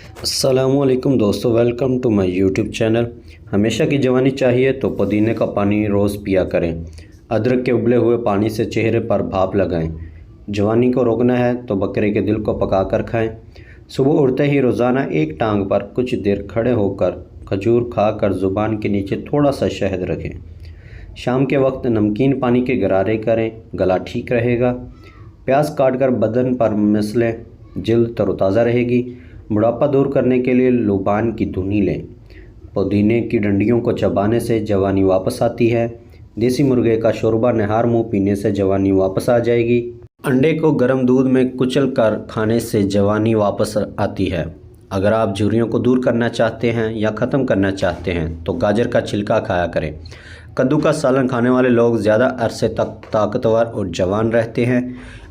السلام علیکم دوستو، welcome to my YouTube channel. ہمیشہ کی جوانی چاہیے تو پودینے کا پانی روز پیا کریں۔ ادرک کے ابلے ہوئے پانی سے چہرے پر بھاپ لگائیں۔ جوانی کو روکنا ہے تو بکرے کے دل کو پکا کر کھائیں۔ صبح اٹھتے ہی روزانہ ایک ٹانگ پر کچھ دیر کھڑے ہو کر کھجور کھا کر زبان کے نیچے تھوڑا سا شہد رکھیں۔ شام کے وقت نمکین پانی کے غرارے کریں، گلا ٹھیک رہے گا۔ پیاز کاٹ کر بدن پر مسلیں، جلد تر و تازہ رہے گی۔ بڑھاپا دور کرنے کے لیے لوبان کی دھنی لیں۔ پودینے کی ڈنڈیوں کو چبانے سے جوانی واپس آتی ہے۔ دیسی مرغے کا شوربہ نہار منہ پینے سے جوانی واپس آ جائے گی۔ انڈے کو گرم دودھ میں کچل کر کھانے سے جوانی واپس آتی ہے۔ اگر آپ جھریوں کو دور کرنا چاہتے ہیں یا ختم کرنا چاہتے ہیں تو گاجر کا چھلکا کھایا کریں۔ کدو کا سالن کھانے والے لوگ زیادہ عرصے تک طاقتور اور جوان رہتے ہیں۔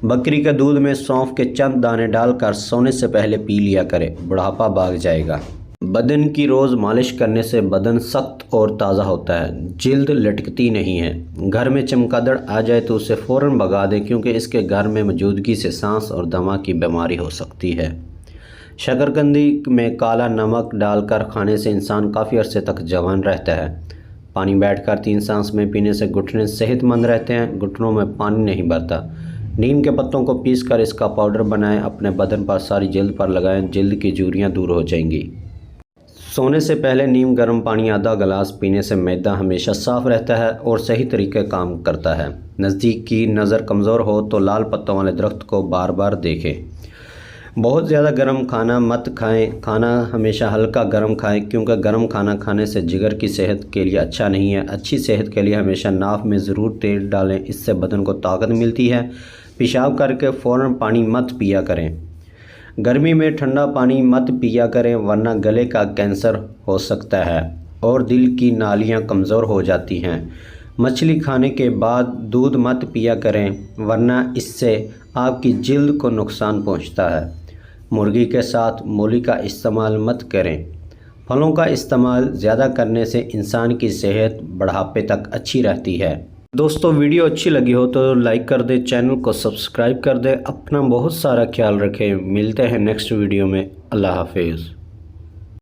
بکری کے دودھ میں سونف کے چند دانے ڈال کر سونے سے پہلے پی لیا کریں، بڑھاپا بھاگ جائے گا۔ بدن کی روز مالش کرنے سے بدن سخت اور تازہ ہوتا ہے، جلد لٹکتی نہیں ہے۔ گھر میں چمگادڑ آ جائے تو اسے فوراً بھگا دیں، کیونکہ اس کے گھر میں موجودگی سے سانس اور دمہ کی بیماری ہو سکتی ہے۔ شکرقندی میں کالا نمک ڈال کر کھانے سے انسان کافی عرصے تک جوان رہتا ہے۔ پانی بیٹھ کر 3 سانس میں پینے سے گھٹنے صحت مند رہتے ہیں، گھٹنوں میں پانی نہیں بھرتا۔ نیم کے پتوں کو پیس کر اس کا پاؤڈر بنائیں، اپنے بدن پر ساری جلد پر لگائیں، جلد کی جھریاں دور ہو جائیں گی۔ سونے سے پہلے نیم گرم پانی آدھا گلاس پینے سے معدہ ہمیشہ صاف رہتا ہے اور صحیح طریقے کام کرتا ہے۔ نزدیک کی نظر کمزور ہو تو لال پتوں والے درخت کو بار بار دیکھیں۔ بہت زیادہ گرم کھانا مت کھائیں، کھانا ہمیشہ ہلکا گرم کھائیں، کیونکہ گرم کھانا کھانے سے جگر کی صحت کے لیے اچھا نہیں ہے۔ اچھی صحت کے لیے ہمیشہ ناف میں ضرور تیل ڈالیں، اس سے بدن کو طاقت ملتی ہے۔ پیشاب کر کے فوراً پانی مت پیا کریں۔ گرمی میں ٹھنڈا پانی مت پیا کریں، ورنہ گلے کا کینسر ہو سکتا ہے اور دل کی نالیاں کمزور ہو جاتی ہیں۔ مچھلی کھانے کے بعد دودھ مت پیا کریں، ورنہ اس سے آپ کی جلد کو نقصان پہنچتا ہے۔ مرغی کے ساتھ مولی کا استعمال مت کریں۔ پھلوں کا استعمال زیادہ کرنے سے انسان کی صحت بڑھاپے تک اچھی رہتی ہے۔ دوستو، ویڈیو اچھی لگی ہو تو لائک کر دیں، چینل کو سبسکرائب کر دیں، اپنا بہت سارا خیال رکھیں۔ ملتے ہیں نیکسٹ ویڈیو میں۔ اللہ حافظ۔